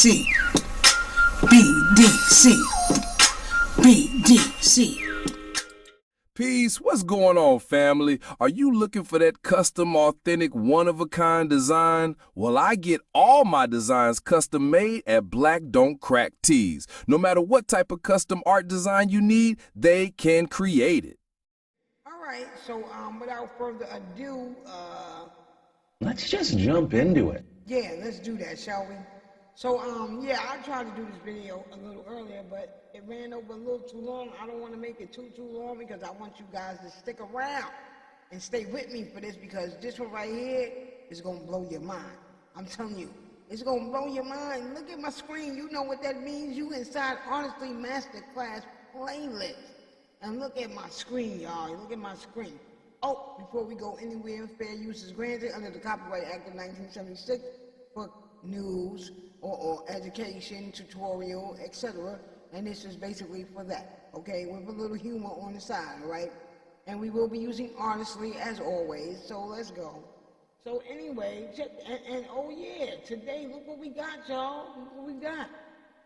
BDC, BDC, BDC. Peace, what's going on, family? Are you looking for that custom, authentic, one-of-a-kind design? Well, I get all my designs custom made at Black Don't Crack Tees. No matter what type of custom art design you need, they can create it. All right, so without further ado, let's just jump into it. Yeah, let's do that, shall we? So, yeah, I tried to do this video a little earlier, but it ran over a little too long. I don't want to make it too long because I want you guys to stick around and stay with me for this, because this one right here is going to blow your mind. I'm telling you, it's going to blow your mind. Look at my screen. You know what that means. You inside Honestly Masterclass playlist. And look at my screen, y'all. Look at my screen. Oh, before we go anywhere, fair use is granted under the Copyright Act of 1976 for news or education, tutorial, etc. And this is basically for that, okay? With a little humor on the side, all right? And we will be using Honestly as always, so let's go. So anyway, check, and oh yeah, today, look what we got, y'all. Look what we got.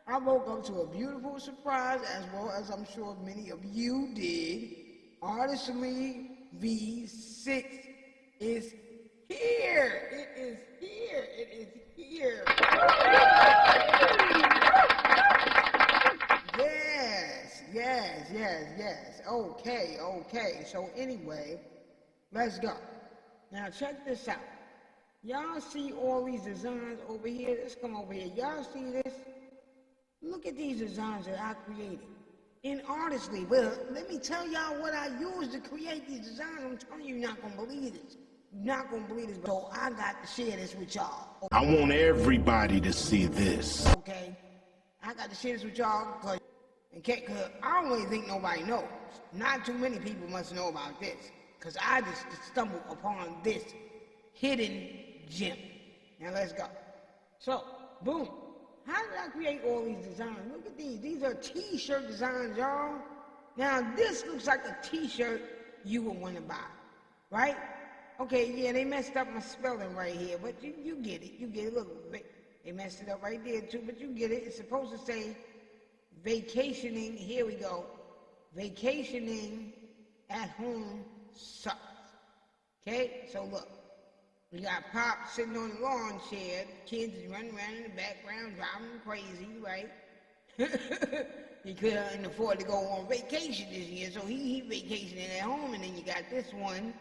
I woke up to a beautiful surprise, as well as I'm sure many of you did. Honestly V6 is here. It is here. It is here. Yes. Okay. So anyway, let's go. Now check this out. Y'all see all these designs over here? Let's come over here. Y'all see this? Look at these designs that I created. And honestly, well, let me tell y'all what I used to create these designs. I'm telling you, you're not gonna believe this. You're not gonna believe this. So I got to share this with y'all. Okay? I want everybody to see this. Okay? I got to share this with y'all because I don't really think nobody knows. Not too many people must know about this, because I just stumbled upon this hidden gem. Now let's go. So, boom. How did I create all these designs? Look at these. These are t-shirt designs, y'all. Now, this looks like a t-shirt you would want to buy, right? Okay, yeah, they messed up my spelling right here, but you get it. You get it. Look, they messed it up right there, too, but you get it. It's supposed to say vacationing. Here we go. Vacationing at home sucks. Okay, so look. We got Pop sitting on the lawn chair, kids running around in the background, driving crazy, right? He couldn't afford to go on vacation this year, so he vacationing at home. And then you got this one,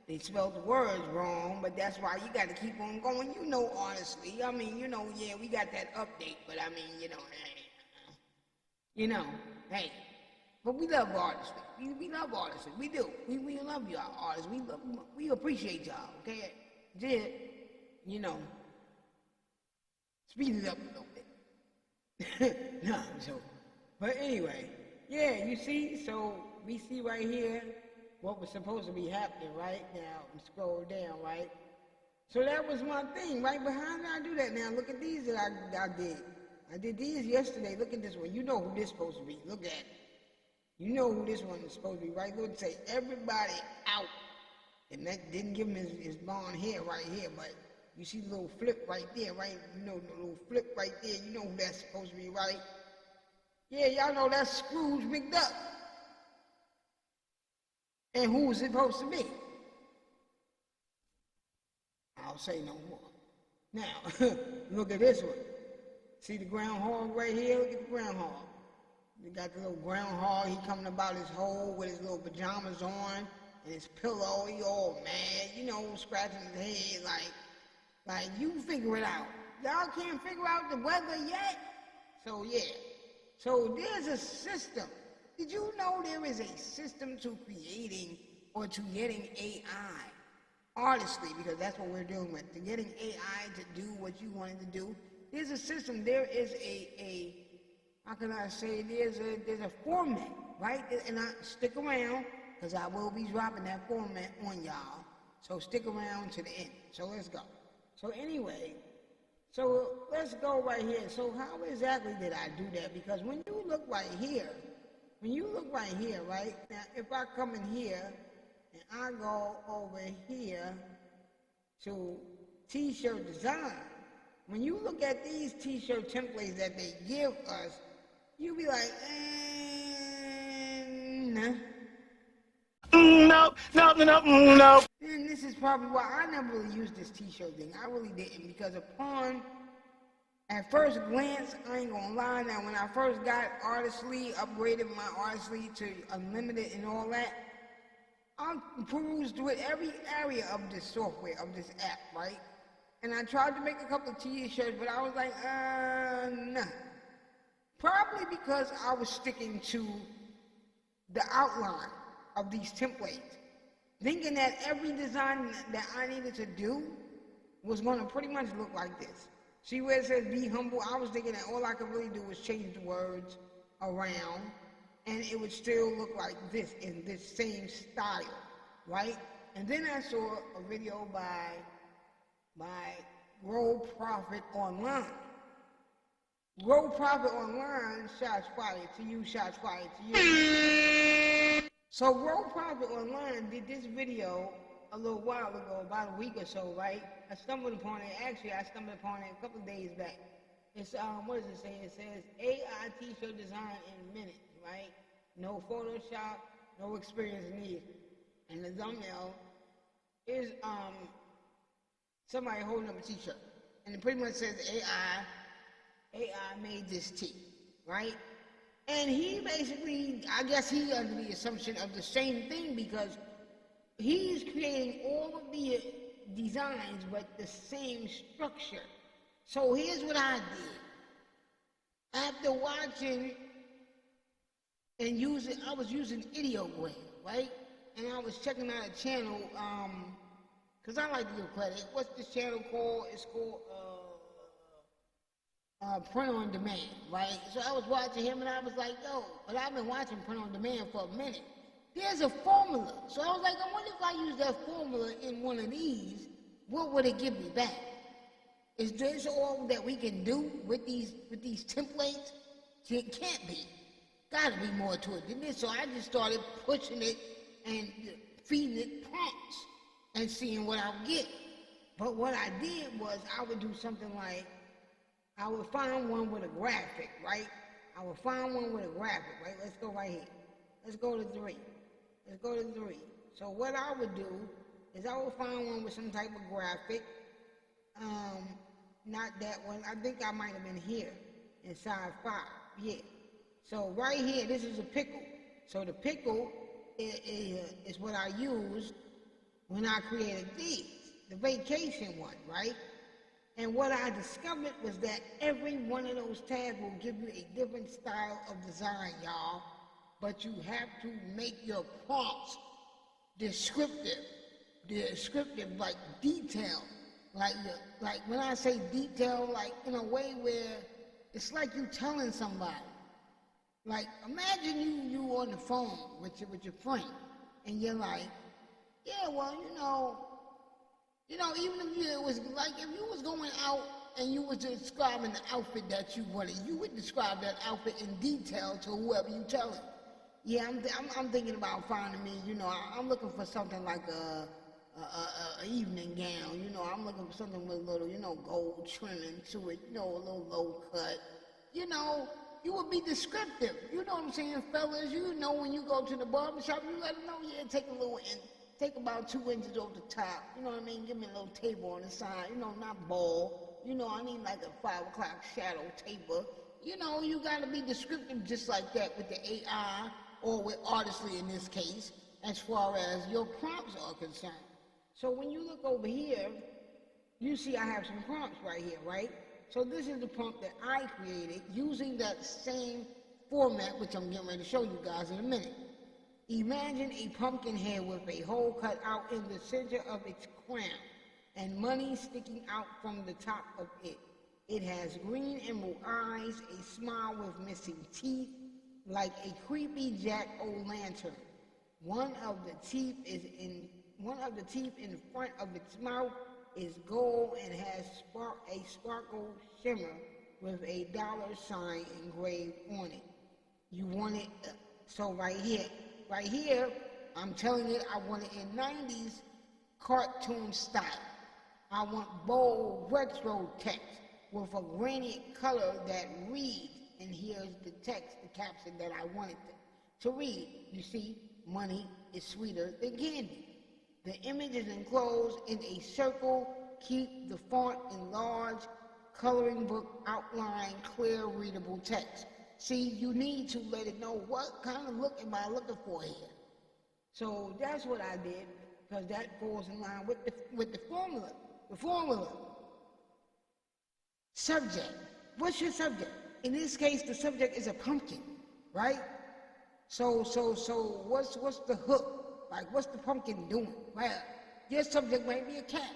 they spelled the words wrong, but that's why you got to keep on going. You know, honestly, I mean, you know, yeah, we got that update, but I mean, hey, but we love artists. We love artists. We do. We love y'all artists. We appreciate y'all, okay? Did, speed it up a little bit. No, so, but anyway, yeah, you see, so we see right here what was supposed to be happening, right? Now, scroll down, right? So that was my thing, right? But how did I do that? Now, look at these that I did. I did these yesterday. Look at this one. You know who this is supposed to be. Look at it. You know who this one is supposed to be, right? Look, say, everybody out. And that didn't give him his blonde hair right here, but you see the little flip right there, right? You know the little flip right there. You know who that's supposed to be, right? Yeah, y'all know that's Scrooge McDuck. And who is it supposed to be? I'll say no more. Now, look at this one. See the groundhog right here? Look at the groundhog. You got the little groundhog. He coming about his hole with his little pajamas on. And his pillow, he all mad, scratching his head like you figure it out. Y'all can't figure out the weather yet? So yeah. So there's a system. Did you know there is a system to creating or to getting AI? Honestly, because that's what we're dealing with. To getting AI to do what you wanted to do. There's a system. There is a how can I say, there's a format, right? And I stick around, because I will be dropping that format on y'all. So stick around to the end. So let's go. So anyway, so let's go right here. So how exactly did I do that? Because when you look right here, right? Now, if I come in here and I go over here to t-shirt design, When you look at these t-shirt templates that they give us, you be like, nah. No, no, no, no, no. And this is probably why I never really used this t-shirt thing. I really didn't, because at first glance, I ain't gonna lie, now when I first got Artistly, upgraded my Artistly to unlimited and all that, I perused through every area of this software, of this app, right? And I tried to make a couple of t-shirts, but I was like, nah. Probably because I was sticking to the outline of these templates, thinking that every design that I needed to do was gonna pretty much look like this. See where it says be humble? I was thinking that all I could really do was change the words around and it would still look like this in this same style, right? And then I saw a video by Grow Profit Online. Grow Profit Online, shots fired to you, shots fired to you. So Grow Profit Online did this video a little while ago, about a week or so, right? I stumbled upon it. Actually, I stumbled upon it a couple of days back. It's what does it say? It says AI t-shirt design in minutes, right? No Photoshop, no experience needed. And the thumbnail is somebody holding up a t-shirt, and it pretty much says AI made this tee, right? And he basically, I guess he under the assumption of the same thing, because he's creating all of the designs but the same structure. So here's what I did. After watching and using, I was using Ideogram, right? And I was checking out a channel, because I like to give credit. What's this channel called? It's called Print on Demand, right? So I was watching him and I was like, yo, but I've been watching Print on Demand for a minute. There's a formula. So I was like, I wonder if I use that formula in one of these, what would it give me back? Is this all that we can do with these templates? It can't be. Gotta be more to it than this. So I just started pushing it and feeding it prompts and seeing what I would get. But what I did was I would do something like, I would find one with a graphic, right? I would find one with a graphic, right? Let's go right here. Let's go to 3. Let's go to 3. So what I would do is I would find one with some type of graphic. Not that one. I think I might have been here inside 5. Yeah. So right here, this is a pickle. So the pickle is what I used when I created these, the vacation one, right? And what I discovered was that every one of those tabs will give you a different style of design, y'all. But you have to make your prompts descriptive, like detailed. Like when I say detail, like in a way where it's like you telling somebody. Like imagine you on the phone with your friend, and you're like, yeah, well, even if it was like if you was going out and you was describing the outfit that you wanted, you would describe that outfit in detail to whoever you telling. Yeah, I'm thinking about finding me. I'm looking for something like a evening gown. I'm looking for something with a little, gold trimming to it. A little low cut. You would be descriptive. You know what I'm saying, fellas? When you go to the barbershop, you let them know. Yeah, take about 2 inches off the top. You know what I mean? Give me a little table on the side. Not bald. I need like a 5 o'clock shadow taper. You gotta be descriptive just like that with the AI or with Artistly in this case, as far as your prompts are concerned. So when you look over here, you see I have some prompts right here, right? So this is the prompt that I created using that same format, which I'm getting ready to show you guys in a minute. Imagine a pumpkin head with a hole cut out in the center of its crown and money sticking out from the top of it. It has green emerald eyes, a smile with missing teeth, like a creepy jack-o'-lantern. One of the teeth in front of its mouth is gold and has a sparkle shimmer with a $ engraved on it. You want it, so right here, I'm telling you, I want it in 90s cartoon style. I want bold retro text. with a gradient color that reads, and here's the text, the caption that I wanted to read. You see, money is sweeter than candy. The image is enclosed in a circle. Keep the font in large, coloring book outline, clear, readable text. See, you need to let it know what kind of look am I looking for here. So that's what I did, because that falls in line with the formula. The formula. Subject. What's your subject? In this case, the subject is a pumpkin, right? So what's the hook? Like, what's the pumpkin doing? Well, your subject might be a cat.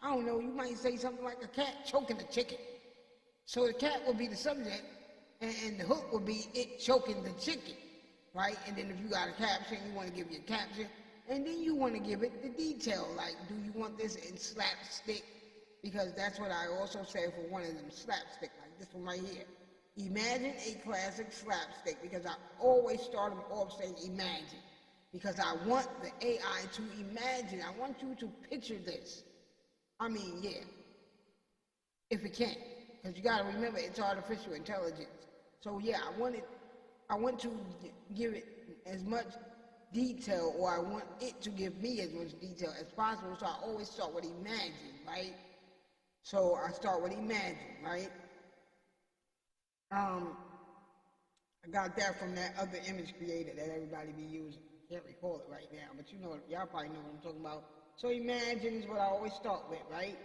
I don't know, you might say something like a cat choking a chicken. So the cat will be the subject, and the hook will be it choking the chicken, right? And then if you got a caption, you want to give your caption, and then you want to give it the detail, like, do you want this in slapstick? Because that's what I also said for one of them, slapstick, like this one right here. Imagine a classic slapstick, because I always start them off saying imagine, because I want the AI to imagine. I want you to picture this. I mean, yeah, if it can, because you got to remember it's artificial intelligence. So yeah, I want to give it as much detail, or I want it to give me as much detail as possible. So I always start with imagine, right? So I start with imagine, right? I got that from that other image creator that everybody be using. Can't recall it right now, but you know, y'all probably know what I'm talking about. So imagine is what I always start with, right?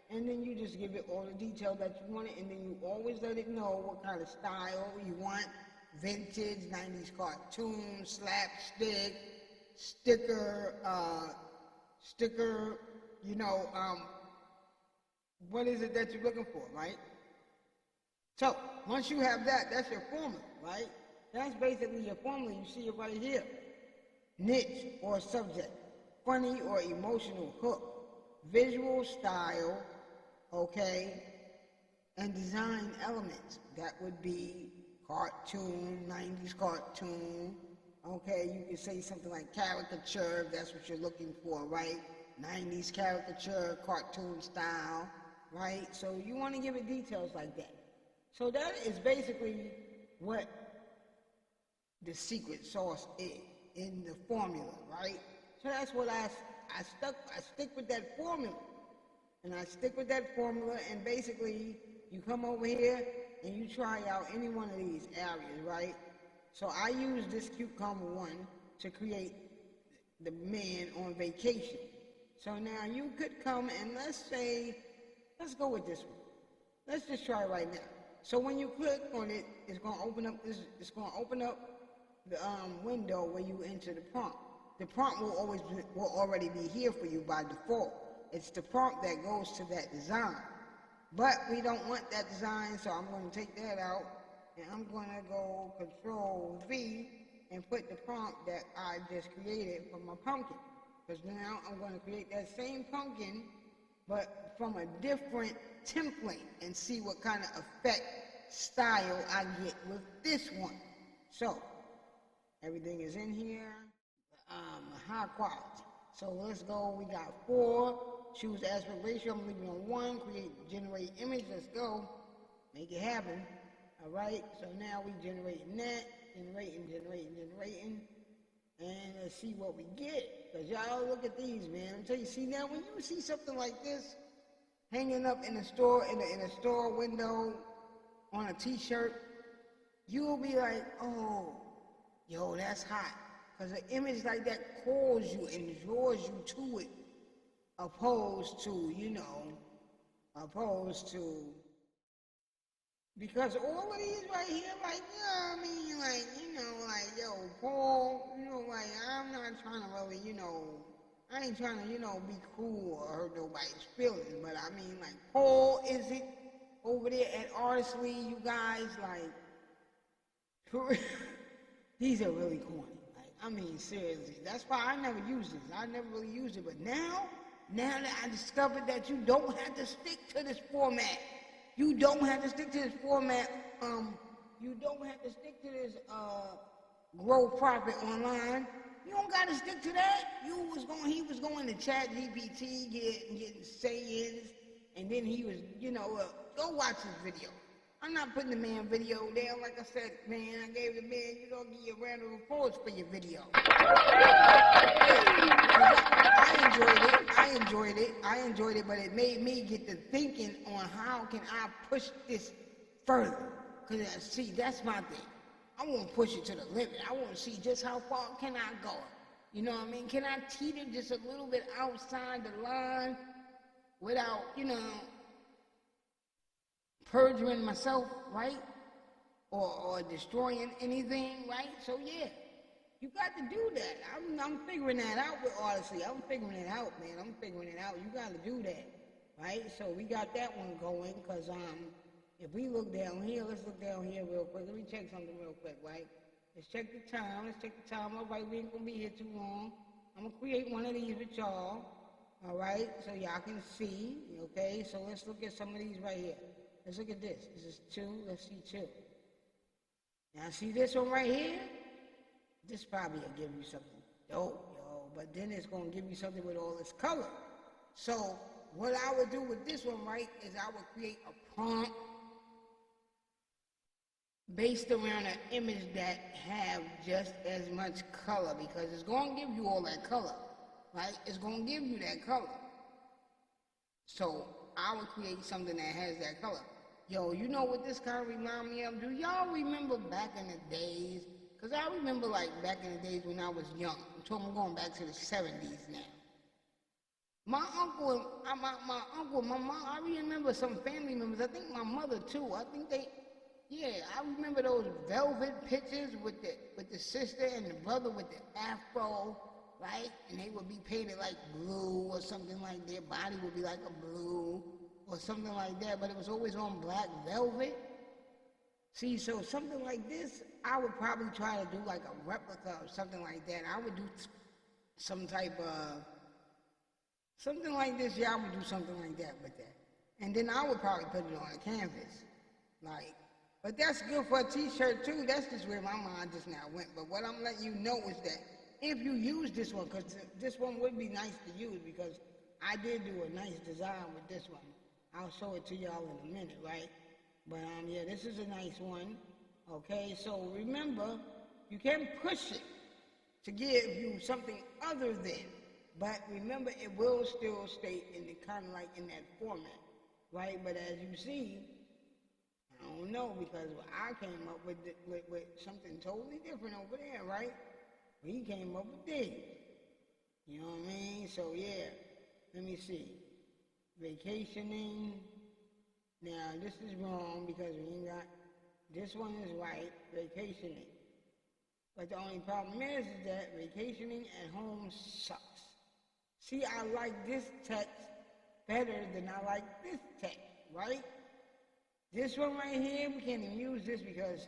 And then you just give it all the detail that you want it, and then you always let it know what kind of style you want. Vintage, 90s cartoon, slapstick, sticker, you know, what is it that you're looking for, right? So, once you have that, that's your formula, right? That's basically your formula. You see it right here. Niche or subject, funny or emotional hook, visual style, okay, and design elements. That would be cartoon, 90s cartoon, okay? You can say something like caricature, if that's what you're looking for, right? 90s caricature, cartoon style, right? So you want to give it details like that. So that is basically what the secret sauce is in the formula, right? So that's what I stick with that formula. And I stick with that formula, and basically you come over here and you try out any one of these areas, right? So I use this cucumber one to create the man on vacation. So now you could come and let's go with this one. Let's just try it right now. So when you click on it, it's going to open up the window where you enter the prompt. The prompt will already be here for you by default. It's the prompt that goes to that design. But we don't want that design, so I'm going to take that out, and I'm going to go Control V and put the prompt that I just created for my pumpkin. Because now I'm going to create that same pumpkin, but from a different template, and see what kind of effect style I get with this one. So everything is in here, high quality. So let's go. We got 4. Choose aspect ratio. I'm leaving on 1. Create, generate image. Let's go. Make it happen. All right. So now we generating that, generating, and let's see what we get. Cause y'all look at these, man. I'm tell you. See now, when you see something like this hanging up in a store, in a store window, on a T-shirt, you'll be like, oh, yo, that's hot. Because an image like that calls you and draws you to it, opposed to, because all of these right here, like, you know what I mean, like, like, yo, Paul, like, I'm not trying to really, I ain't trying to, be cool or hurt nobody's feelings, but I mean, like, Paul, is it over there at Artistly, you guys, like, for real, these are really corny. Like, I mean, seriously, that's why I never used this. I never really used it, but now that I discovered that you don't have to stick to this format, you don't have to stick to this format, you don't have to stick to this, grow profit online. You don't got to stick to that. He was going to Chat GPT, getting sayings And then he was, you know, go watch his video. I'm not putting the man video there. Like I said, man, I gave the man, you don't give you a round of applause for your video. I enjoyed it, but it made me get to thinking on how can I push this further. Because, see, that's my thing. I want to push it to the limit. I want to see just how far can I go. You know what I mean? Can I teeter just a little bit outside the line without, you know, perjuring myself, right? Or destroying anything, right? So yeah, you got to do that. I'm figuring that out with Odyssey. I'm figuring it out, man. I'm figuring it out. You got to do that, right? So we got that one going, because if we look down here, let's look down here real quick. Let me check something real quick, right? Let's check the time. All right, we ain't gonna be here too long. I'm gonna create one of these with y'all. All right, so y'all can see. Okay, so let's look at some of these right here. Let's look at this. This is 2. Let's see 2. Now see this one right here? This probably will give you something dope, yo. But then it's gonna give you something with all this color. So what I would do with this one, right, is I would create a prompt based around an image that have just as much color, because it's going to give you all that color, right? It's going to give you that color. So I would create something that has that color. Yo, you know what this kind of remind me of? Do y'all remember back in the days? Because I remember like back in the days when I was young. I'm going back to the 70s now. My uncle, my mom, I remember some family members. I think my mother too. I think I remember those velvet pictures with the sister and the brother with the afro, right? And they would be painted like blue or something like their body would be like a blue or something like that, but it was always on black velvet. See, so something like this, I would probably try to do like a replica or something like that. I would do some type of, something like this, I would do something like that with that. And then I would probably put it on a canvas, like, but that's good for a t-shirt too. That's just where my mind just now went. But what I'm letting you know is that if you use this one, because this one would be nice to use, because I did do a nice design with this one. I'll show it to y'all in a minute, right? But yeah, this is a nice one. Okay, so remember, you can push it to give you something other than, but remember it will still stay in the kind of like in that format, right? But as you see, I don't know, because I came up with something totally different over there, right? He came up with this. You know what I mean? So yeah, let me see. Vacationing. Now this is wrong because we ain't got, this one is right, vacationing. But the only problem is that vacationing at home sucks. See, I like this text better than I like this text, right? This one right here, we can't even use this because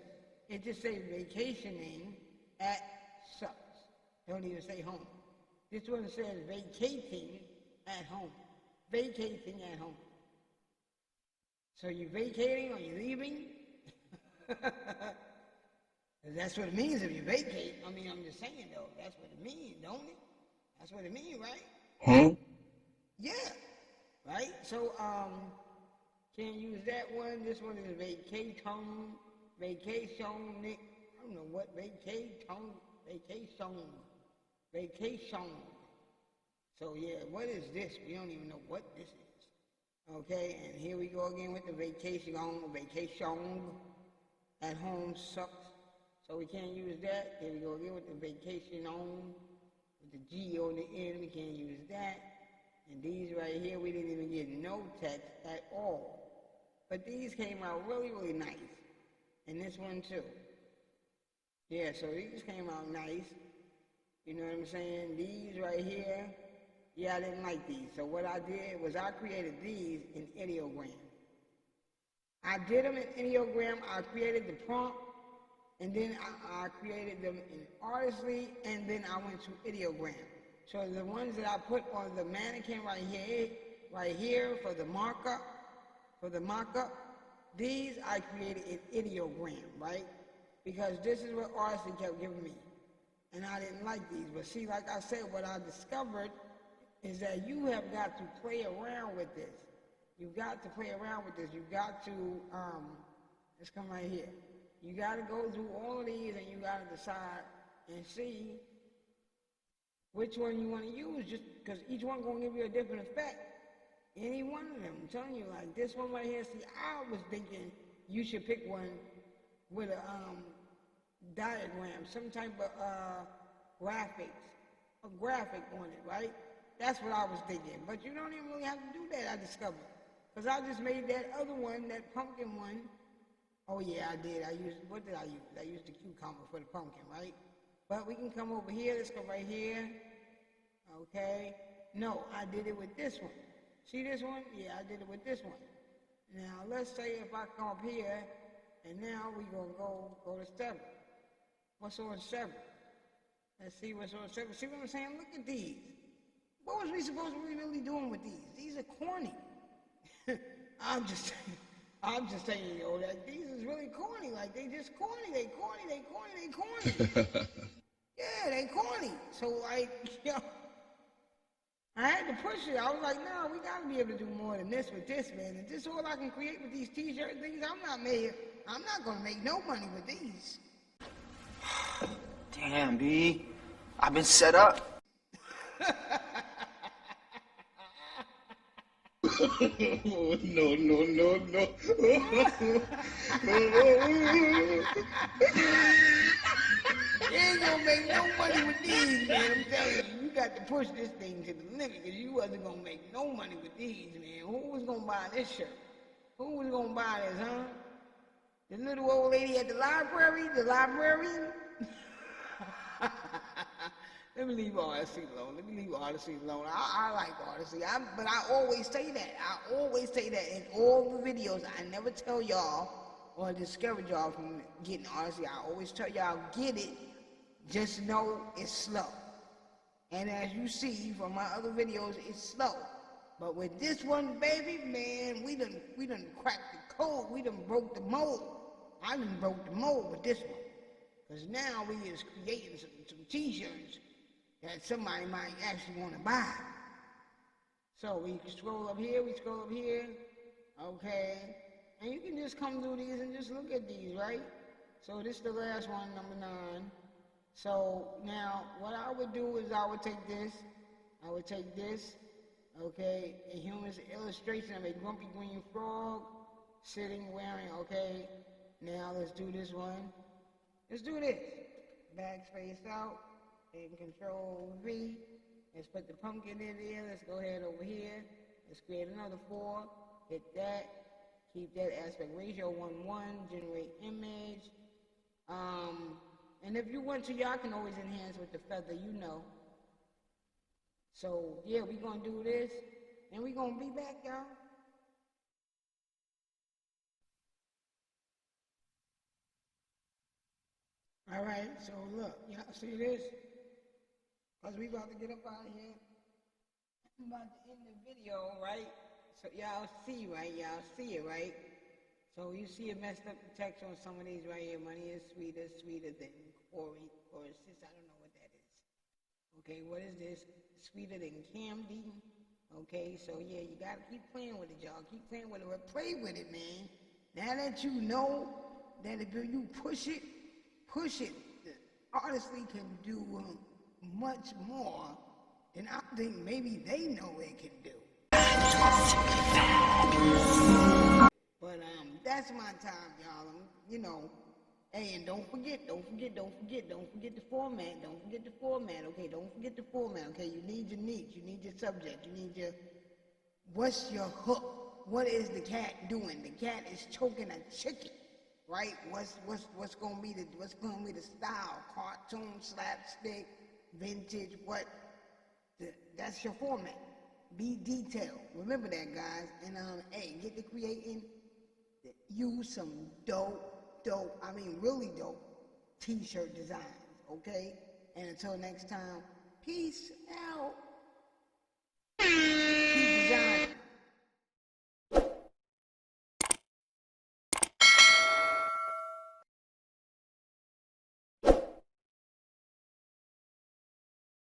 it just says vacationing at sucks. Don't even say home. This one says vacating at home. Vacating at home. So you vacating or you leaving? That's what it means if you vacate. I mean, I'm just saying though, that's what it means, don't it? That's what it means, right? Huh? Yeah, right? So, can't use that one. This one is vacation. I don't know what vacation. So yeah, what is this? We don't even know what this is. Okay, and here we go again with the vacation. Vacation at home sucks. So we can't use that. Here we go again with the vacation on. With the G on the end, we can't use that. And these right here, we didn't even get no text at all. But these came out really, really nice. And this one too. Yeah, so these came out nice. You know what I'm saying? These right here, yeah, I didn't like these. So what I did was I created these in ideogram. I did them in ideogram. I created the prompt. And then I created them in Artistly. And then I went to ideogram. So the ones that I put on the mannequin right here for the markup, these I created in ideogram, right? Because this is what Artistly kept giving me. And I didn't like these. But see, like I said, what I discovered is that you have got to play around with this. You got to play around with this. You got to, let's come right here. You got to go through all of these and you got to decide and see which one you want to use, just because each one going to give you a different effect. Any one of them, I'm telling you, like this one right here, see, I was thinking you should pick one with a diagram, some type of graphics, a graphic on it, right? That's what I was thinking. But you don't even really have to do that, I discovered. Because I just made that other one, that pumpkin one. Oh yeah, I did. What did I use? I used the cucumber for the pumpkin, right? But we can come over here. Let's go right here. Okay. No, I did it with this one. See this one? Yeah, I did it with this one. Now, let's say if I come up here, and now we gonna go to 7. What's on 7? Let's see what's on 7. See what I'm saying? Look at these. What was we supposed to be really doing with these? These are corny. I'm just saying, yo, that these is really corny. Like, they just corny. They corny. Yeah, they corny. So, like, yo, I had to push it. I was like, no, we got to be able to do more than this with this, man. And this is all I can create with these t-shirt things. I'm not going to make no money with these. Damn, B. I've been set up. No, no, no, no. You ain't gonna make no money with these, man. I'm telling you, you got to push this thing to the limit because you wasn't gonna make no money with these, man. Who was gonna buy this shirt? Who was gonna buy this, huh? The little old lady at the library, the librarian? Let me leave artistry alone. I like artistry, but I always say that. In all the videos. I never tell y'all or discourage y'all from getting artistry. I always tell y'all, get it, just know it's slow. And as you see from my other videos, it's slow. But with this one, baby, man, we done cracked the code. We done broke the mold. I done broke the mold with this one. Because now we is creating some t-shirts that somebody might actually want to buy. So we scroll up here, okay? And you can just come through these and just look at these, right? So this is the last one, number 9. So now what I would do is I would take this, okay, a human's illustration of a grumpy green frog sitting wearing, okay? Now let's do this one. Let's do this. Backspace out. And Control V. Let's put the pumpkin in there. Let's go ahead over here. Let's create another 4. Hit that. Keep that aspect ratio 1:1. Generate image. And if you want to, y'all can always enhance with the feather, you know. So yeah, we're gonna do this, and we're gonna be back, y'all. All right. So look, y'all see this? Because we about to get up out of here. I'm about to end the video, right? So y'all see, right? Y'all see it, right? So you see it messed up the text on some of these right here. Money is sweeter than Corey, or sis, I don't know what that is. Okay, what is this? Sweeter than candy. Okay, so yeah, you gotta keep playing with it, y'all. Keep playing with it. Play with it, man. Now that you know that if you push it, artistry can do much more than I think maybe they know it can do. But that's my time, y'all. You know, hey, and don't forget the format. Okay, don't forget the format. Okay, you need your niche, you need your subject, you need your. What's your hook? What is the cat doing? The cat is choking a chicken, right? What's gonna be the style? Cartoon, slapstick, vintage, what? That's your format. Be detailed. Remember that, guys. And hey, get to creating. Use some really dope t-shirt designs, okay? And until next time, peace out.